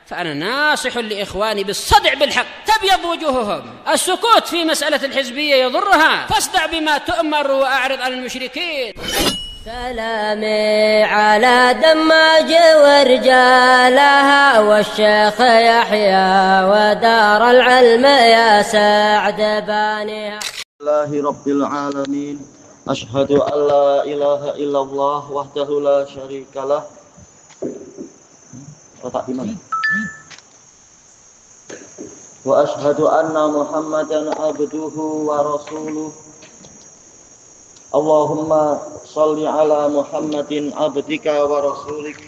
فأنا ناصح لإخواني بالصدع بالحق تبيض وجوههم. السكوت في مسألة الحزبية يضرها، فاصدع بما تؤمر وأعرض عن المشركين. سلامي على دماج ورجالها والشيخ يحيى ودار العلم يا سعد بانيها. الله رب العالمين أشهد أن لا إله إلا الله وحده لا شريك له. Wa ashhadu anna Muhammadan abduhu wa rasuluh. Allahumma shalli ala Muhammadin abdika wa rasulik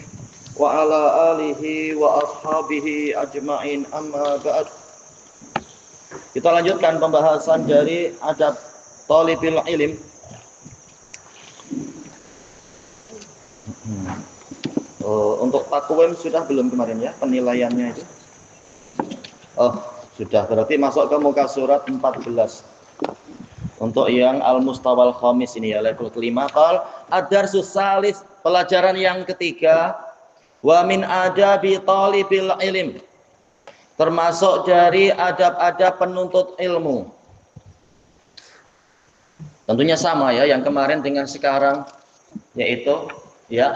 wa ala alihi wa ashabihi ajma'in, amma ba'd. Kita lanjutkan pembahasan dari adab thalibil ilm. Untuk takwim sudah belum kemarin ya penilaiannya itu? Oh, sudah, berarti masuk ke muka surat 14. Untuk yang al-mustawal khamis ini ya, level kelima. Qal ad-darsus salis, pelajaran yang ketiga. Wa min adabi thalibil ilm, termasuk dari adab-adab penuntut ilmu. Tentunya sama ya yang kemarin dengan sekarang, yaitu ya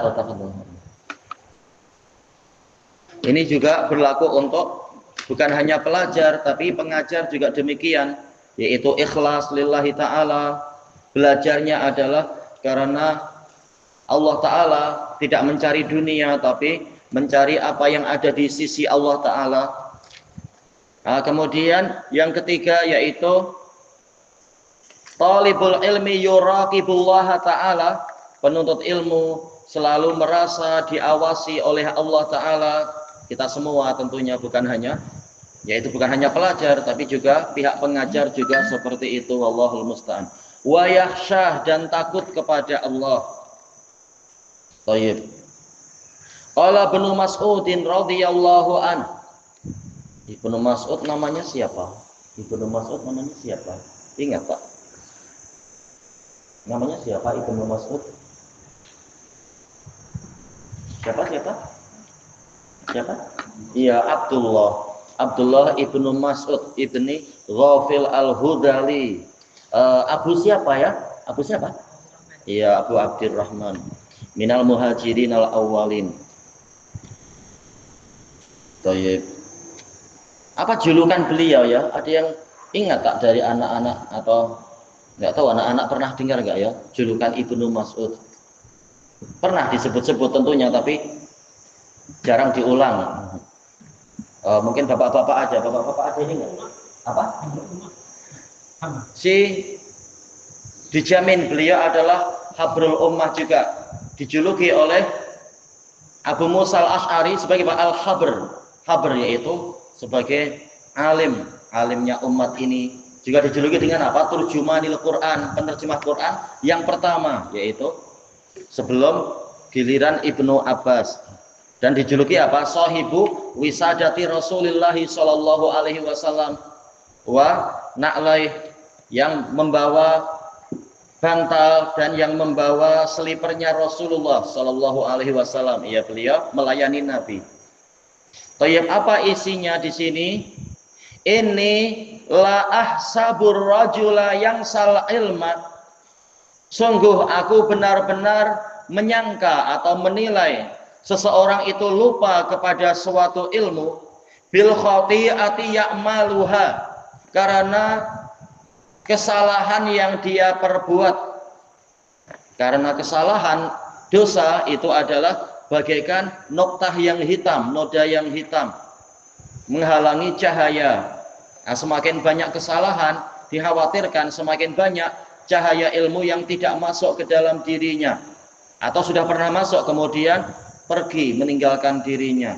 ini juga berlaku untuk bukan hanya pelajar tapi pengajar juga demikian, yaitu ikhlas lillahi ta'ala. Belajarnya adalah karena Allah Ta'ala, tidak mencari dunia tapi mencari apa yang ada di sisi Allah Ta'ala. Nah, kemudian yang ketiga yaitu talibul ilmi yuraqibullaha ta'ala, penuntut ilmu selalu merasa diawasi oleh Allah Ta'ala. Kita semua tentunya, bukan hanya pelajar tapi juga pihak pengajar juga seperti itu. Wallahul musta'an. Wa yakhsyah, dan takut kepada Allah. Baik. Qala Ibnu Mas'udin radhiyallahu an. Ibnu Mas'ud namanya siapa? Ingat Pak? Namanya siapa Ibnu Mas'ud? Siapa? Iya, Abdullah ibnu Mas'ud ibni Ghafil al-Hudali. Abu siapa ya? Iya, Abu Abdurrahman. Minal muhajirin al-awwalin. Baik. Apa julukan beliau ya? Ada yang ingat tak dari anak-anak, atau nggak tahu anak-anak pernah dengar nggak ya julukan Ibnu Mas'ud? Pernah disebut-sebut tentunya, tapi jarang diulang. Mungkin bapak-bapak aja ini enggak? Apa? Dijamin beliau adalah habrul ummah juga, dijuluki oleh Abu Musa al-Ash'ari sebagai al-habr, yaitu sebagai alimnya umat ini. Juga dijuluki dengan apa? Turjumanil Quran, penerjemah Quran yang pertama, yaitu sebelum giliran Ibnu Abbas. Dan dijuluki apa? Sahibu wisadati Rasulillah sallallahu alaihi wasallam wa na'lai, yang membawa bantal dan yang membawa selipernya Rasulullah sallallahu alaihi wasallam. Ya, beliau melayani Nabi. Thayyib, apa isinya di sini? Ini la ahsabur rajula yang sal ilma. Sungguh aku benar-benar menyangka atau menilai seseorang itu lupa kepada suatu ilmu bil khati'ati ya'maluha, karena kesalahan yang dia perbuat. Karena kesalahan, dosa itu adalah bagaikan noktah yang hitam, noda yang hitam, menghalangi cahaya. Nah, semakin banyak kesalahan, dikhawatirkan semakin banyak cahaya ilmu yang tidak masuk ke dalam dirinya, atau sudah pernah masuk kemudian pergi meninggalkan dirinya.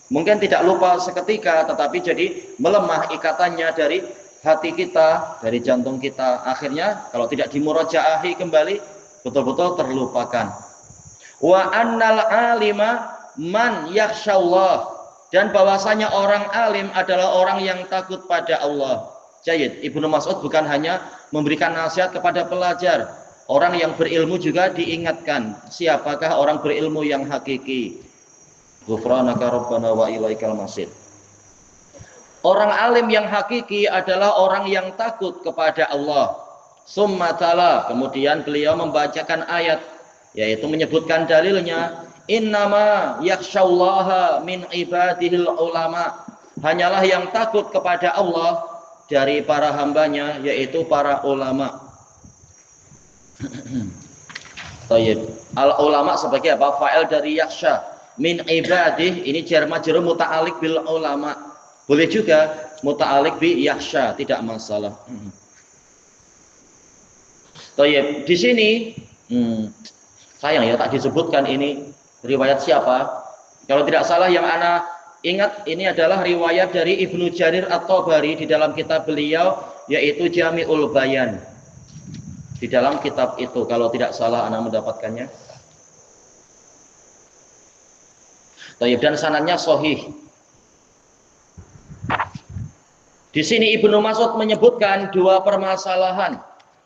Mungkin tidak lupa seketika, tetapi jadi melemah ikatannya dari hati kita, dari jantung kita. Akhirnya kalau tidak dimurajaahi kembali, betul-betul terlupakan. Wa annal alima man yakhsyallah, dan bahwasanya orang alim adalah orang yang takut pada Allah. Jayyid, Ibnu Mas'ud bukan hanya memberikan nasihat kepada pelajar, orang yang berilmu juga diingatkan siapakah orang berilmu yang hakiki. Ghufranaka rabbana wa ilaikal masir. Orang alim yang hakiki adalah orang yang takut kepada Allah. Summa tala, kemudian beliau membacakan ayat, yaitu menyebutkan dalilnya, innama yakhsyallaha min ibadihil ulama. Hanyalah yang takut kepada Allah dari para hambanya, yaitu para ulama. Tayyib. Al ulama sebagai apa? Fa'il dari yakhsha. Min ibadih, ini jar majrur muta'alliq bil ulama. Boleh juga muta'alliq bi yakhsha, tidak masalah. Tayyib. Di sini sayang ya tak disebutkan ini riwayat siapa. Kalau tidak salah yang ana ingat ini adalah riwayat dari Ibnu Jarir At-Tabari di dalam kitab beliau, yaitu Jami'ul Bayan. Di dalam kitab itu kalau tidak salah ana mendapatkannya. Tayyib, dan sanadnya sahih. Di sini Ibnu Mas'ud menyebutkan dua permasalahan.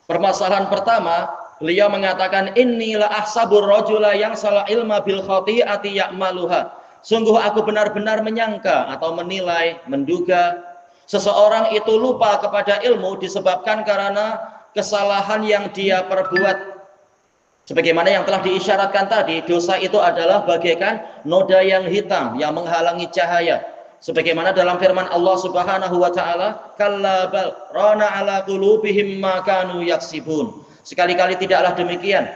Permasalahan pertama, beliau mengatakan innilah ahsabur rajula yang salah ilma bil khati'ati ya'maluha. Sungguh aku benar-benar menyangka atau menilai, menduga seseorang itu lupa kepada ilmu disebabkan karena kesalahan yang dia perbuat. Sebagaimana yang telah diisyaratkan tadi, dosa itu adalah bagaikan noda yang hitam yang menghalangi cahaya. Sebagaimana dalam firman Allah Subhanahu wa taala, kalla bal rana ala qulubihim ma kanu yaksibun. Sekali-kali tidaklah demikian.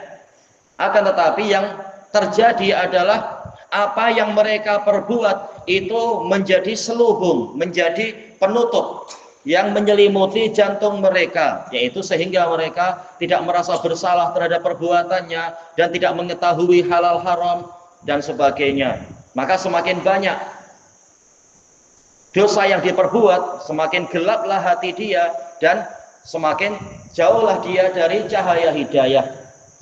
Akan tetapi yang terjadi adalah apa yang mereka perbuat itu menjadi selubung, menjadi penutup yang menyelimuti jantung mereka, yaitu sehingga mereka tidak merasa bersalah terhadap perbuatannya dan tidak mengetahui halal haram dan sebagainya. Maka semakin banyak dosa yang diperbuat, semakin gelaplah hati dia dan semakin jauhlah dia dari cahaya hidayah.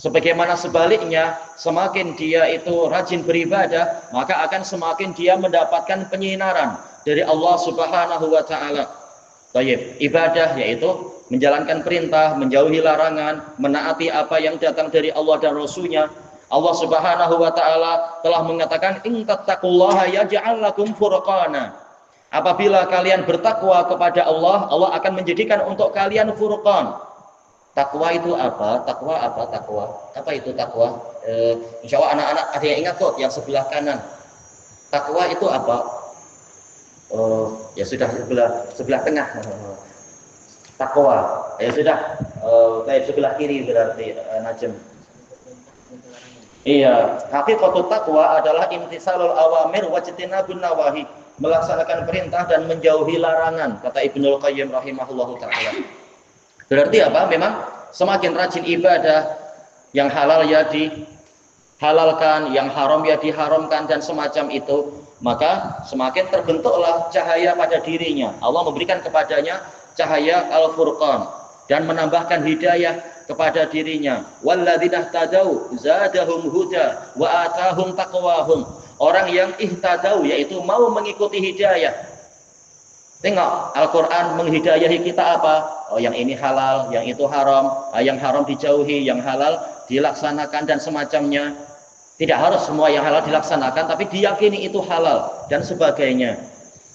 Sebagaimana sebaliknya, semakin dia itu rajin beribadah, maka akan semakin dia mendapatkan penyinaran dari Allah Subhanahu wa taala. Baik, ibadah yaitu menjalankan perintah, menjauhi larangan, menaati apa yang datang dari Allah dan Rasul-Nya. Allah Subhanahu wa taala telah mengatakan in tattaqullaha yaj'al lakum furqana. Apabila kalian bertakwa kepada Allah, Allah akan menjadikan untuk kalian furqan. Takwa itu apa? Takwa apa? Takwa. Apa itu takwa? Insya Allah anak-anak ada yang ingat kok yang sebelah kanan. Takwa itu apa? Ya sudah sebelah tengah. Takwa. Ya sudah. Kayak sebelah kiri berarti Najm. Iya, hakikatut takwa adalah imtisalul awamir wajtinabun nawahi, melaksanakan perintah dan menjauhi larangan, kata Ibnul Qayyim rahimahullahu taala. Berarti apa? Memang semakin rajin ibadah, yang halal ya dihalalkan, yang haram ya diharamkan dan semacam itu, maka semakin terbentuklah cahaya pada dirinya. Allah memberikan kepadanya cahaya Al-Furqan dan menambahkan hidayah kepada dirinya. Walladzina tadau zadahum huda wa atahum taqwahum. Orang yang ihtadau yaitu mau mengikuti hidayah. Tengok Al-Qur'an menghidayahi kita apa? Oh, yang ini halal, yang itu haram, yang haram dijauhi, yang halal dilaksanakan dan semacamnya. Tidak harus semua yang halal dilaksanakan, tapi diyakini itu halal dan sebagainya.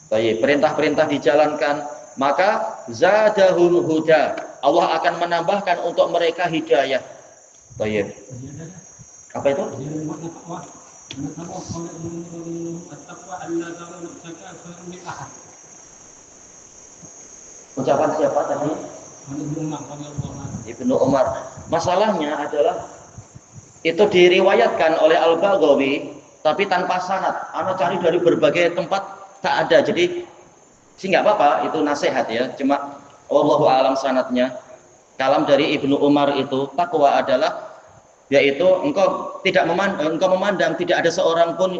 Baik, perintah-perintah dijalankan, maka zadahum huda. Allah akan menambahkan untuk mereka hidayah. Baik. Apa itu? Ucapan siapa tadi? Ibnu Umar. Masalahnya adalah itu diriwayatkan oleh Al-Baghawi tapi tanpa sanad. Ana cari dari berbagai tempat tak ada. Jadi sih nggak apa-apa, itu nasihat ya. Cuma wallahu alam sanadnya. Kalam dari Ibnu Umar itu, takwa adalah yaitu engkau memandang tidak ada seorang pun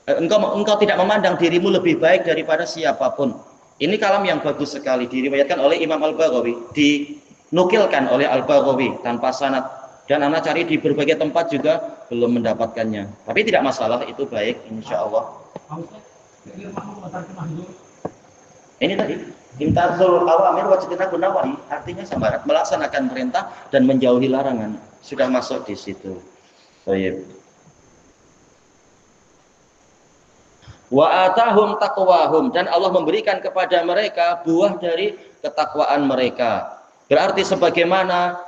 engkau tidak memandang dirimu lebih baik daripada siapapun. Ini kalam yang bagus sekali, diriwayatkan oleh Imam Al-Baghawi, dinukilkan oleh Al-Baghawi tanpa sanad, dan anak cari di berbagai tempat juga belum mendapatkannya. Tapi tidak masalah, itu baik insya Allah. Ini tadi imtazul awamir wajtinabun nawahi, artinya sama, melaksanakan perintah dan menjauhi larangan. Sudah masuk di situ. Baik. Wa atahum taqwahum, dan Allah memberikan kepada mereka buah dari ketakwaan mereka. Berarti sebagaimana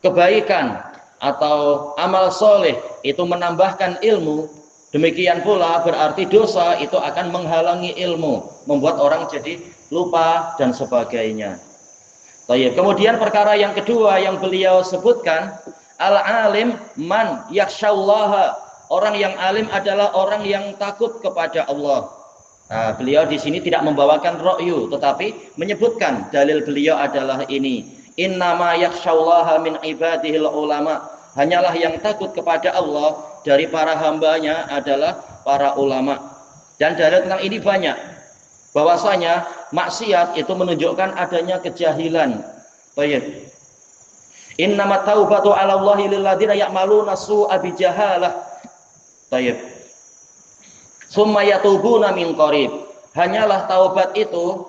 kebaikan atau amal soleh itu menambahkan ilmu, demikian pula berarti dosa itu akan menghalangi ilmu, membuat orang jadi lupa dan sebagainya. Baik. Kemudian perkara yang kedua yang beliau sebutkan, al-alim man yakhshallaha. Orang yang alim adalah orang yang takut kepada Allah. Nah, beliau di sini tidak membawakan ra'yu, tetapi menyebutkan dalil beliau adalah ini. Innama yakhshallaha min ibadihil ulama. Hanyalah yang takut kepada Allah dari para hambanya adalah para ulama. Dan dalil tentang ini banyak. Bahwasanya maksiat itu menunjukkan adanya kejahilan. Baik. Innama taubatu 'ala Allahi lil ladzina ya'maluna su'a bi jahalah. Tayyib. Summa yatubuna min qarib. Hanyalah taubat itu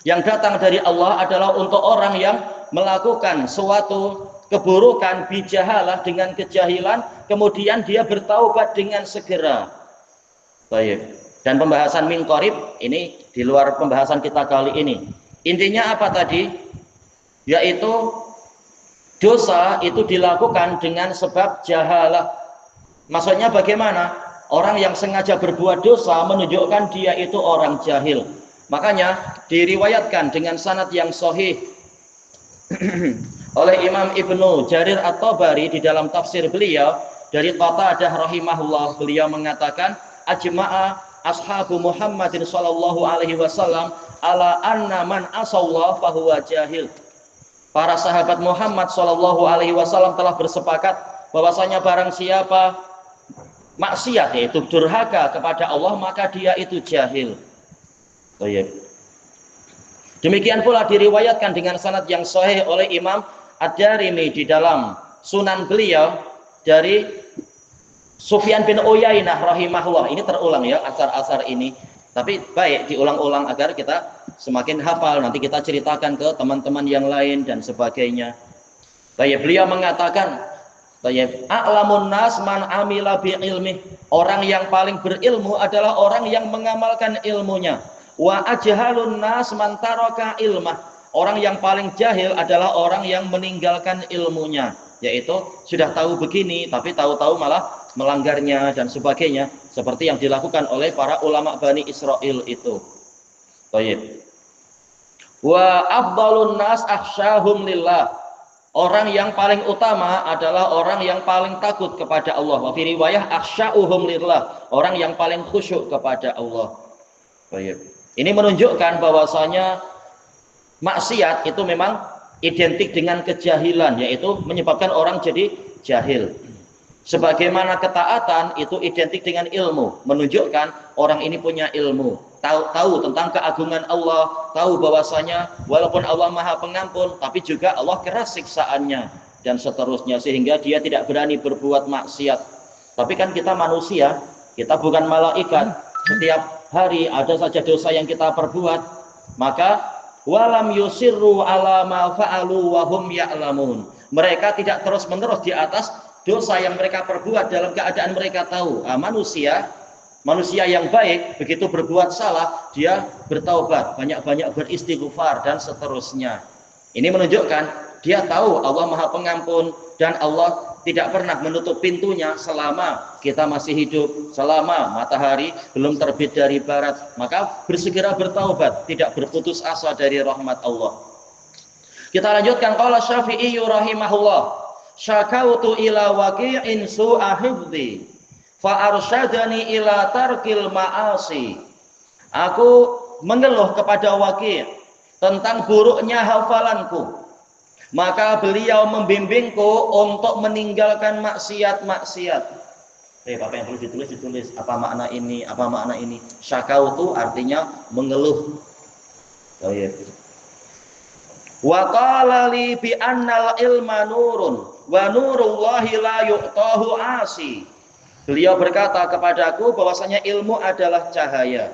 yang datang dari Allah adalah untuk orang yang melakukan suatu keburukan bijahalah dengan kejahilan, kemudian dia bertaubat dengan segera. Tayyib. Dan pembahasan min qarib ini di luar pembahasan kita kali ini. Intinya apa tadi? Yaitu dosa itu dilakukan dengan sebab jahalah. Maksudnya bagaimana? Orang yang sengaja berbuat dosa menunjukkan dia itu orang jahil. Makanya diriwayatkan dengan sanad yang sahih oleh Imam Ibnu Jarir At-Tabari di dalam tafsir beliau dari Qatadah rahimahullah, beliau mengatakan ajma'a ashabu Muhammadin sallallahu alaihi wasallam ala anna man asallahu fahuwa jahil. Para sahabat Muhammad sallallahu alaihi wasallam telah bersepakat bahwasanya barang siapa maksiat, yaitu durhaka kepada Allah, maka dia itu jahil. Baik. Demikian pula diriwayatkan dengan sanad yang sahih oleh Imam Ad-Darimi di dalam sunan beliau dari Sufyan bin Uyainah rahimahullah. Ini terulang ya asar-asar ini, tapi baik diulang-ulang agar kita semakin hafal, nanti kita ceritakan ke teman-teman yang lain dan sebagainya. Baik, beliau mengatakan a'lamun nas man amila bi ilmi. Orang yang paling berilmu adalah orang yang mengamalkan ilmunya. Wa ajhalun nas man taraka ilmah. Orang yang paling jahil adalah orang yang meninggalkan ilmunya, yaitu sudah tahu begini tapi tahu-tahu malah melanggarnya dan sebagainya, seperti yang dilakukan oleh para ulama Bani Israel itu. Baik. Wa afdalun nas akhsyahum lillah. Orang yang paling utama adalah orang yang paling takut kepada Allah. Wa fi riwayah akhsya'uhum lillah, orang yang paling khusyuk kepada Allah. Baik. Ini menunjukkan bahwasanya maksiat itu memang identik dengan kejahilan, yaitu menyebabkan orang jadi jahil. Sebagaimana ketaatan itu identik dengan ilmu, menunjukkan orang ini punya ilmu, tahu tentang keagungan Allah, tahu bahwasanya walaupun Allah Maha Pengampun, tapi juga Allah keras siksaannya dan seterusnya, sehingga dia tidak berani berbuat maksiat. Tapi kan kita manusia, kita bukan malaikat. Setiap hari ada saja dosa yang kita perbuat. Maka walam yusirru ala ma fa'alu wa hum ya'lamun. Mereka tidak terus-menerus di atas dosa yang mereka perbuat dalam keadaan mereka tahu. Manusia yang baik begitu berbuat salah, dia bertaubat, banyak-banyak beristighfar dan seterusnya. Ini menunjukkan dia tahu Allah Maha Pengampun dan Allah tidak pernah menutup pintunya selama kita masih hidup, selama matahari belum terbit dari barat. Maka bersegera bertaubat, tidak berputus asa dari rahmat Allah. Kita lanjutkan, qala Syafi'i rahimahullah, syakautu ila waqi'in su'a hifdzi fa arsyadani ila tarkil ma'asi. Aku mengeluh kepada Waqi' tentang buruknya hafalanku, maka beliau membimbingku untuk meninggalkan maksiat-maksiat. Bapak yang perlu ditulis apa makna ini. Syakautu artinya mengeluh. Wa qala li bi annal ilma nurun wa nurullahi la yu'tahu asi. Beliau berkata kepadaku bahwasanya ilmu adalah cahaya,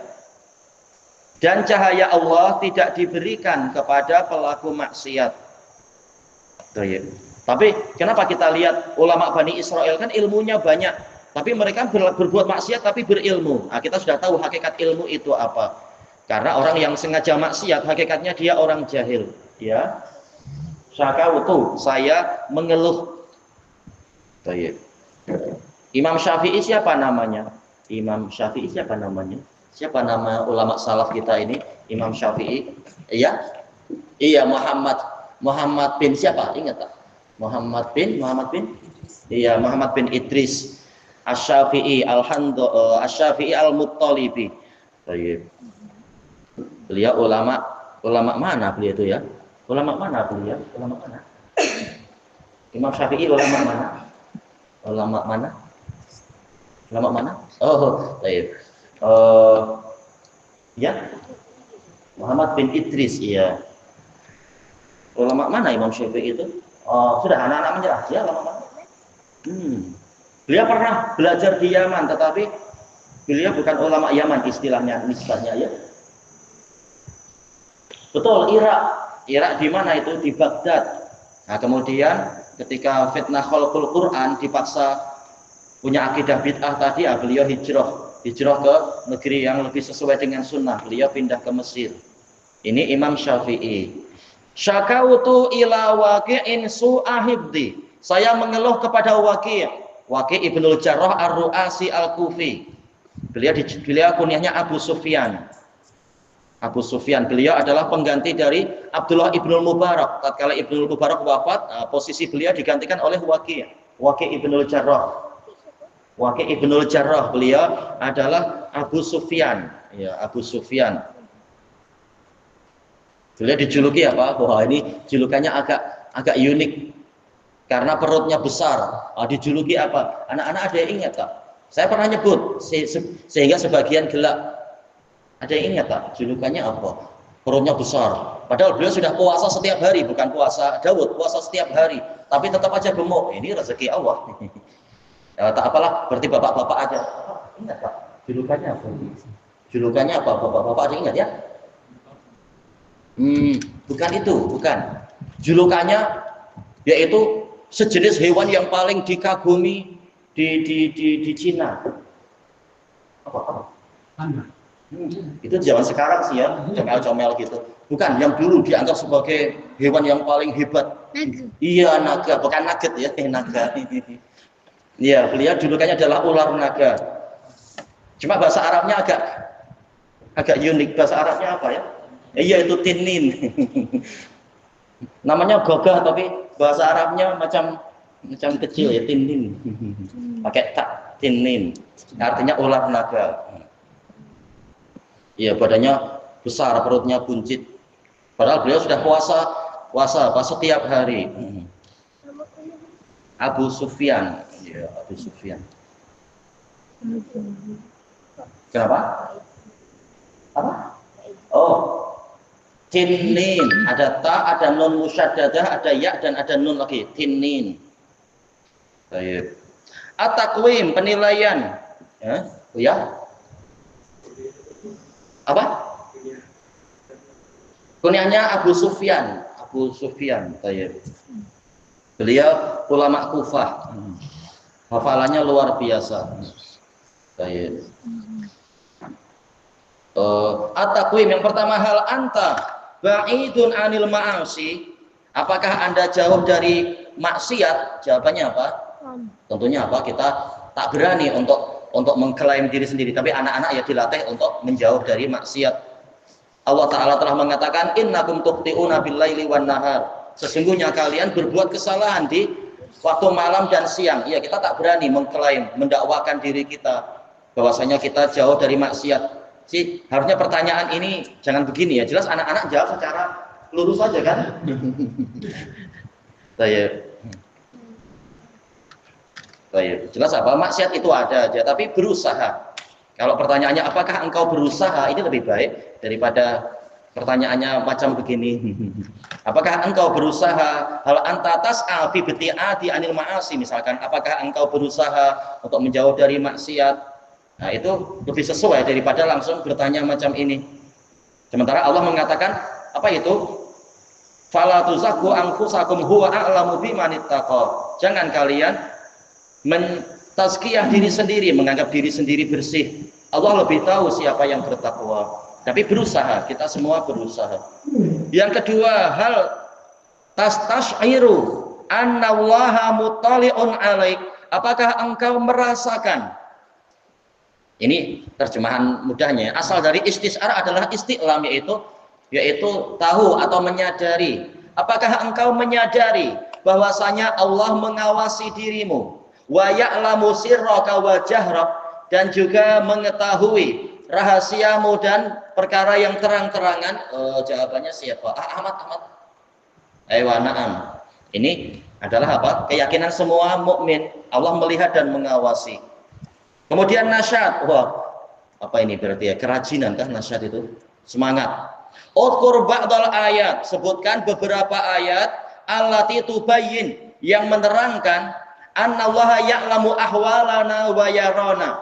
dan cahaya Allah tidak diberikan kepada pelaku maksiat. Tapi kenapa kita lihat ulama Bani Israel kan ilmunya banyak, tapi mereka berbuat maksiat tapi berilmu. Nah, kita sudah tahu hakikat ilmu itu apa. Karena orang yang sengaja maksiat hakikatnya dia orang jahil, ya. Syakautu, saya mengeluh. Baik. Imam Syafi'i siapa namanya? Imam Syafi'i siapa namanya? Siapa nama ulama salaf kita ini? Imam Syafi'i. Iya? Iya, Muhammad bin siapa? Ingat tak? Muhammad bin? Iya, Muhammad bin Idris Asy-Syafi'i Asy-Syafi'i Al-Muttalibi. Baik. Beliau ulama mana beliau itu ya? Ulama mana beliau? Ulama mana? Imam Syafi'i ulama mana? Ulama mana? Ulama mana? Oh, baik. Ya. Muhammad bin Idris, iya. Ulama mana Imam Syafi'i itu? Sudah anak-anak menyerah ya, ulama mana? Beliau pernah belajar di Yaman, tetapi beliau bukan ulama Yaman istilahnya, nisbahnya ya. Betul, Irak di mana itu? Di Baghdad. Nah, kemudian ketika fitnah khalqul Quran dipaksa punya akidah bid'ah tadi, beliau hijrah ke negeri yang lebih sesuai dengan sunnah. Beliau pindah ke Mesir. Ini Imam Syafi'i. Syakautu ila Waqi'in su'ahibdi. Saya mengeluh kepada Waqi' Ibnul Jarrah Ar-Ru'asi Al-Kufi. Beliau kunyahnya Abu Sufyan. Beliau adalah pengganti dari Abdullah Ibnul Mubarak. Tatkala Ibnul Mubarak wafat, posisi beliau digantikan oleh Waqi' Ibnul Jarrah. Waqi' Ibnul Jarrah, beliau adalah Abu Sufyan. Ya, Abu Sufyan. Beliau dijuluki apa? Wah, ini julukannya agak unik. Karena perutnya besar. Dijuluki apa? Anak-anak ada yang ingat tak? Saya pernah nyebut sehingga sebagian gelak. Ada yang ingat tak? Julukannya apa? Perutnya besar. Padahal beliau sudah puasa setiap hari, bukan puasa Daud, puasa setiap hari. Tapi tetap aja gemuk. Ini rezeki Allah. Ya, tak apalah, berarti bapak-bapak aja. Ingat tak? Julukannya apa? Julukannya apa? Bapak-bapak ada ingat ya? Bukan itu, bukan. Julukannya yaitu sejenis hewan yang paling dikagumi di Cina. Apa? Itu zaman sekarang sih ya, comel-comel gitu. Bukan, yang dulu dianggap sebagai hewan yang paling hebat. Naga. Iya, naga, bukan nugget ya, naga. Iya, beliau julukannya adalah ular naga. Cuma bahasa Arabnya agak unik. Bahasa Arabnya apa ya? Iya, itu tinin. Namanya gagah tapi bahasa Arabnya macam kecil ya, tinin. Pakai tak, tinin. Artinya ular naga. Iya, badannya besar, perutnya buncit. Padahal beliau sudah puasa setiap hari. Abu Sufyan. Ya, Abu Sufyan. Kenapa? Apa? Oh, tinin. Ada ta, ada nun musyaddadah, ada ya dan ada nun lagi. Tinin. Baik. At-taqwim, penilaian. Ya. Apa? Kunyahnya Abu Sufyan. Baik. Beliau ulama Kufah. Hafalannya luar biasa. Baik. At-taqwim, yang pertama, hal anta ba'idun anil ma'asi. Apakah Anda jauh dari maksiat? Jawabannya apa? Tentunya apa? Kita tak berani untuk mengklaim diri sendiri, tapi anak-anak ya dilatih untuk menjauh dari maksiat. Allah Ta'ala telah mengatakan, innakum tukhti'una bil-laili wan nahar. Sesungguhnya kalian berbuat kesalahan di waktu malam dan siang. Ya, kita tak berani mengklaim, mendakwakan diri kita bahwasanya kita jauh dari maksiat. Harusnya pertanyaan ini jangan begini ya. Jelas anak-anak jawab secara lurus saja kan? Baik. Jelas apa? Maksiat itu ada aja, tapi berusaha. Kalau pertanyaannya apakah engkau berusaha, ini lebih baik daripada pertanyaannya macam begini. Apakah engkau berusaha? Hal anta tas'a fi bti'ati anil ma'asi, misalkan, apakah engkau berusaha untuk menjauh dari maksiat? Nah, itu lebih sesuai daripada langsung bertanya macam ini. Sementara Allah mengatakan apa itu? Fala tuzakku anfusakum huwa a'lamu biman ittaqa. Jangan kalian tazkiyah diri sendiri, menganggap diri sendiri bersih. Allah lebih tahu siapa yang bertakwa. Tapi berusaha, kita semua berusaha. Yang kedua, hal tastasyiru annallaha muttali'un alaik. Apakah engkau merasakan? Ini terjemahan mudahnya. Asal dari istisar adalah isti'lam, yaitu tahu atau menyadari. Apakah engkau menyadari bahwasanya Allah mengawasi dirimu? Wa ya'lamu sirraka wa jahrak, dan juga mengetahui rahasiamu dan perkara yang terang-terangan. Jawabannya siapa? Ahmad. Na'am. Ini adalah apa? Keyakinan semua mukmin. Allah melihat dan mengawasi. Kemudian nasyad. Wah, apa ini berarti ya? Kerajinan kah nasyad itu? Semangat. Udkur ba'dal ayat. Sebutkan beberapa ayat allati tubayyin, yang menerangkan annallaha ya'lamu ahwalana wa yarana,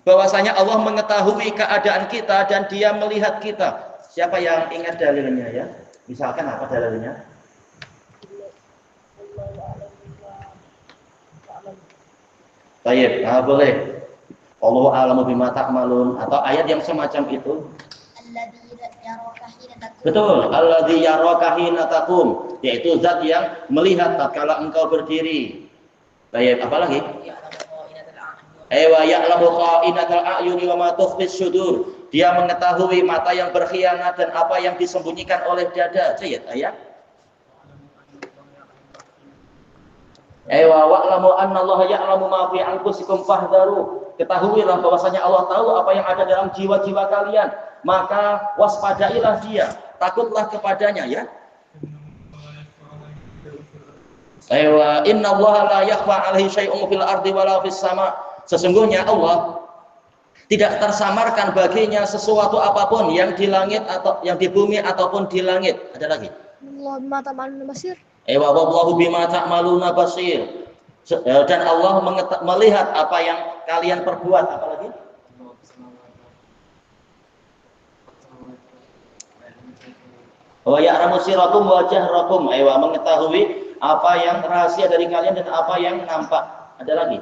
bahwasanya Allah mengetahui keadaan kita dan Dia melihat kita. Siapa yang ingat dalilnya ya? Misalkan apa dalilnya? Baik, boleh. Allahu a'lamu bima ta'malun, atau ayat yang semacam itu. Betul, alladzi yaraka hina taqum, yaitu zat yang melihat tatkala engkau berdiri. Baik, apa lagi? Wa ya'lamu kha'inatal a'yuni wa ma tukhfis sudur. Dia mengetahui mata yang berkhianat dan apa yang disembunyikan oleh dada. Ayat. Wa wa'lamu annallaha ya'lamu ma fi anfusikum fahdharu. Ketahuilah bahwasanya Allah tahu apa yang ada dalam jiwa-jiwa kalian, maka waspadailah Dia, takutlah kepadanya ya. Wa innallaha la yakhfa 'alaihi syai'un fil ardi wala fis sama. Sesungguhnya Allah tidak tersamarkan baginya sesuatu apapun yang di langit atau yang di bumi ataupun di langit. Ada lagi? Wallahu bima ta'maluna basir. Wallahu bima ta'maluna basir. Dan Allah melihat apa yang kalian perbuat. Apa lagi? Wa ya'lamu sirrakum wa jahrakum. Mengetahui apa yang rahasia dari kalian dan apa yang nampak. Ada lagi?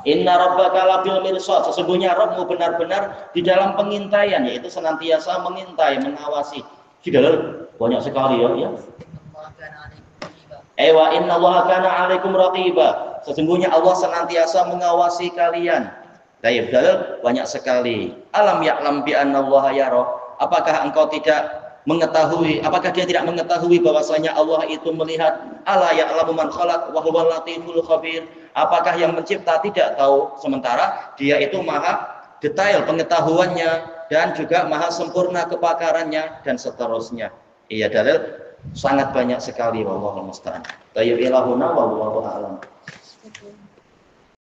Inna rabbaka labil mirsad. Sesungguhnya Rabbmu benar-benar di dalam pengintaian, yaitu senantiasa mengintai, mengawasi. Sudah banyak sekali ya. Wa innallaha kana 'alaikum raqiba. Sesungguhnya Allah senantiasa mengawasi kalian. Baik, dalil banyak sekali. Alam ya'lam bi annallaha yara. Apakah engkau tidak mengetahui, apakah dia tidak mengetahui bahwasanya Allah itu melihat? Ala ya'lamu man khalaq wa huwal latiful khabir. Apakah yang mencipta tidak tahu, sementara Dia itu maha detail pengetahuannya dan juga maha sempurna kepakarannya, dan seterusnya. Iya, dalil sangat banyak sekali. Wallahu musta'an. Tayyib ilahuna wallahu a'lam.